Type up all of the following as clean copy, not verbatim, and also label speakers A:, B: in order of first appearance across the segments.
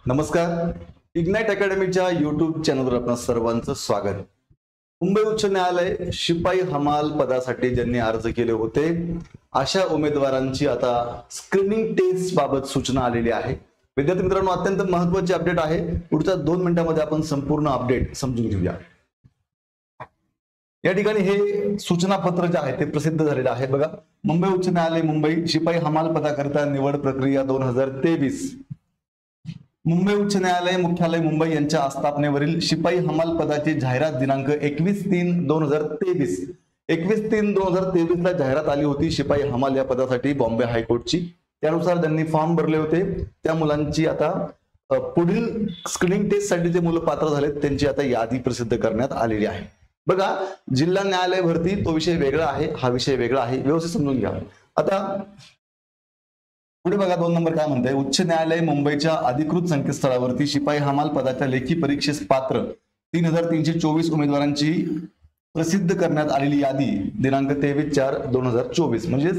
A: नमस्कार. Ignite अकॅडमीच्या YouTube चॅनलवर आपणा सर्वांचं स्वागत. मुंबई उच्च न्यायालय शिपाई हमाल पदासाठी ज्यांनी अर्ज केले होते अशा उमेदवारांची आता स्क्रीनिंग टेस्ट बाबत सूचना आलेली आहे. विद्यार्थी मित्रांनो, अत्यंत महत्त्वाची अपडेट आहे. पुढच्या 2 मिनिटांमध्ये आपण संपूर्ण अपडेट समजून घेऊया. या ठिकाणी हे सूचना पत्र जे आहे ते प्रसिद्ध झालेलं आहे. बघा, मुंबई उच्च न्यायालय मुंबई शिपाई हमाल पदाकरिता निवड प्रक्रिया 2023. मुंबई उच्च न्यायालय मुख्यालय मुंबई यांच्या आस्थापनेवरील शिपाई हमाल पदाची जाहिरात दिनांक 21/3/2023 21/3/2023 ला जाहिरात आली होती. शिपाई हमाल या पदासाठी बॉम्बे हायकोर्टची. त्यानुसार ज्यांनी फॉर्म भरले होते त्या मुलांची आता पुढील स्क्रीनिंग टेस्ट साठी जे मुलं पात्र झालेत त्यांची आता यादी प्रसिद्ध करण्यात आलेली आहे. बघा, जिल्हा न्यायालय भरती तो विषय वेगळा आहे, हा विषय वेगळा आहे. व्यवस्थित समजून घ्या. आता पुढे बघा, 2 नंबर काय म्हणते. उच्च न्यायालय मुंबईच्या अधिकृत संकेतस्थळावरती शिपाई हमाल पदाच्या लेखी परीक्षेस पात्र 3324 उमेदवारांची प्रसिद्ध करण्यात आलेली यादी दिनांक 23/4/2024 म्हणजे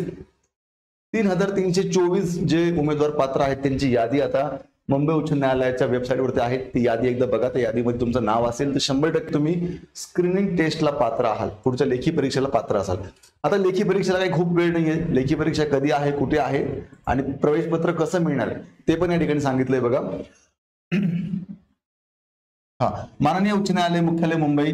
A: 3324 जे उमेदवार पात्र आहेत त्यांची यादी आता मुंबई उच्च न्यायालयाच्या वेबसाईटवरती आहे. ती यादी एकदा बघा. त्या यादीमध्ये तुमचं नाव असेल तर 100% तुम्ही स्क्रीनिंग टेस्टला पात्र आहात, पुढच्या लेखी परीक्षेला पात्र असाल. आता लेखी परीक्षेला काही खूप वेळ नाहीये. लेखी परीक्षा कधी आहे, कुठे आहे आणि प्रवेश पत्र कसं मिळणार ते पण या ठिकाणी सांगितलंय. बघा, माननीय उच्च न्यायालय मुख्यालय मुंबई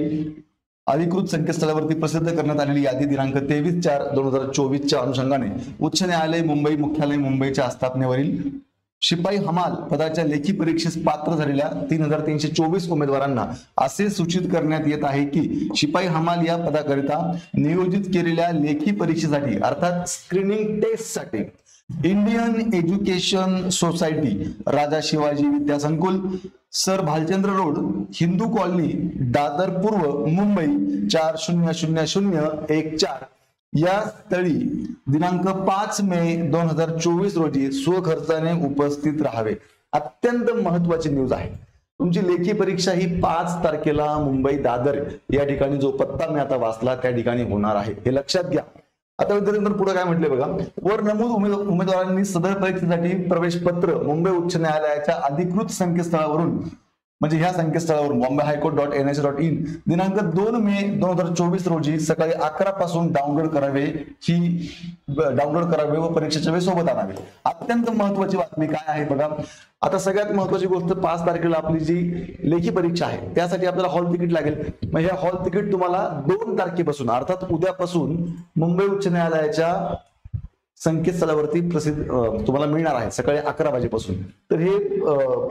A: अधिकृत संकेतस्थळावरती प्रसिद्ध करण्यात आलेली यादी दिनांक 23/4/2024 च्या अनुषंगाने उच्च न्यायालय मुंबई मुख्यालय मुंबईच्या आस्थापनेवरील शिपाई हमाल पदाच्या लेखी परीक्षेस पात्र झालेल्या 3324 उमेदवारांना असे सूचित करण्यात येत आहे की शिपाई हमाल या पदाकरिता नियोजित केलेल्या लेखी परीक्षेसाठी अर्थात स्क्रीनिंग टेस्ट साठी Indian Education Society, Raja Shivaji Vidyasankul, sir Bhalchandra road, Hindu colony, Dadar पूर्व, मुंबई 400014 या स्थळी दिनांक 5 मे 2024 रोजी स्वखर्चाने उपस्थित राहावे. अत्यंत महत्वाची न्यूज आहे. तुमची लेखी परीक्षा ही 5 तारखेला मुंबई दादर या ठिकाणी जो पत्ता मी आता वाचला त्या ठिकाणी होणार आहे, हे लक्षात घ्या. आता विद्यार्थ्यांना पुढे काय म्हटले बघा, वर नमूद उमेदवारांनी सदर परीक्षेसाठी प्रवेश पत्र मुंबई उच्च न्यायालयाच्या अधिकृत संकेतस्थळावरून म्हणजे ह्या संकेतस्थळावरून bombayhighcourt.nhs.in दिनांक 2 मे 2024 रोजी सकाळी 11 पासून डाउनलोड करावे व परीक्षेच्या वेळी सोबत आणावे. अत्यंत महत्वाची बातमी काय आहे बघा. आता सगळ्यात महत्वाची गोष्ट, 5 तारखेला आपली जी लेखी परीक्षा आहे त्यासाठी आपल्याला हॉल तिकीट लागेल. मग हे हॉल तिकीट तुम्हाला 2 तारखेपासून अर्थात उद्यापासून मुंबई उच्च न्यायालयाच्या संकेतस्थळावरती प्रसिद्ध तुम्हाला मिळणार आहे सकाळी 11 वाजेपासून. तर हे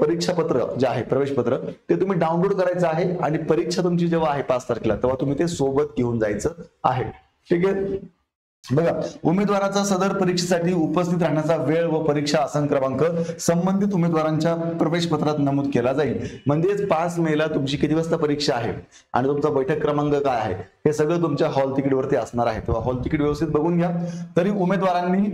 A: परीक्षा पत्र जे आहे प्रवेश पत्र ते तुम्ही डाउनलोड करायचं आहे आणि परीक्षा तुमची जेव्हा आहे 5 तारखेला तेव्हा तुम्ही ते सोबत घेऊन जायचं आहे. ठीक आहे. बघा, उमेदवाराचा सदर परीक्षेसाठी उपस्थित राहण्याचा वेळ व परीक्षा आसन क्रमांक संबंधित उमेदवारांच्या प्रवेश पत्रात नमूद केला जाईल. म्हणजेच 5 मे ला तुमची किती वाजता परीक्षा आहे आणि तुमचा बैठक क्रमांक काय आहे हे सगळं तुमच्या हॉल तिकीटवरती असणार आहे. तेव्हा हॉल तिकीट व्यवस्थित बघून घ्या. तरी उमेदवारांनी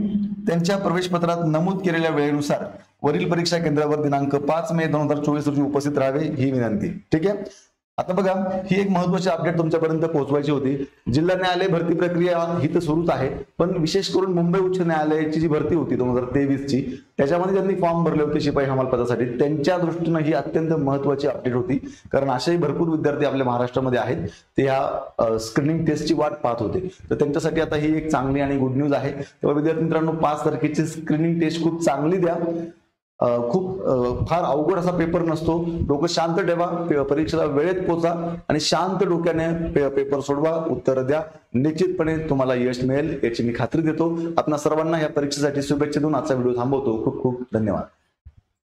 A: त्यांच्या प्रवेश पत्रात नमूद केलेल्या वेळेनुसार वरील परीक्षा केंद्रावर दिनांक 5 मे 2024 रोजी उपस्थित राहावे ही विनंती. ठीक आहे. आता बघा, ही एक महत्वाची अपडेट तुमच्यापर्यंत पोहोचवायची होती. जिल्हा न्यायालय भरती प्रक्रिया ही तर सुरूच आहे, पण विशेष करून मुंबई उच्च न्यायालयाची जी भरती होती 2023 ची त्याच्यामध्ये ज्यांनी फॉर्म भरले होते शिपाई हमाल पदासाठी त्यांच्या दृष्टीनं ही अत्यंत महत्वाची अपडेट होती. कारण असेही भरपूर विद्यार्थी आपल्या महाराष्ट्रामध्ये आहेत ते ह्या स्क्रीनिंग टेस्टची वाट पाहत होते. तर त्यांच्यासाठी आता ही एक चांगली आणि गुड न्यूज आहे. तेव्हा विद्यार्थी मित्रांनो, 5 तारखेची स्क्रीनिंग टेस्ट खूप चांगली द्या. खूप फार अवघड असा पेपर नसतो. डोकं शांत ठेवा, परीक्षेला वेळेत पोहोचा आणि शांत डोक्याने पेपर सोडवा, उत्तर द्या. निश्चितपणे तुम्हाला यश मिळेल याची मी खात्री देतो. आपणा सर्वांना या परीक्षेसाठी शुभेच्छा देऊन आजचा व्हिडिओ थांबवतो. खूप खूप धन्यवाद.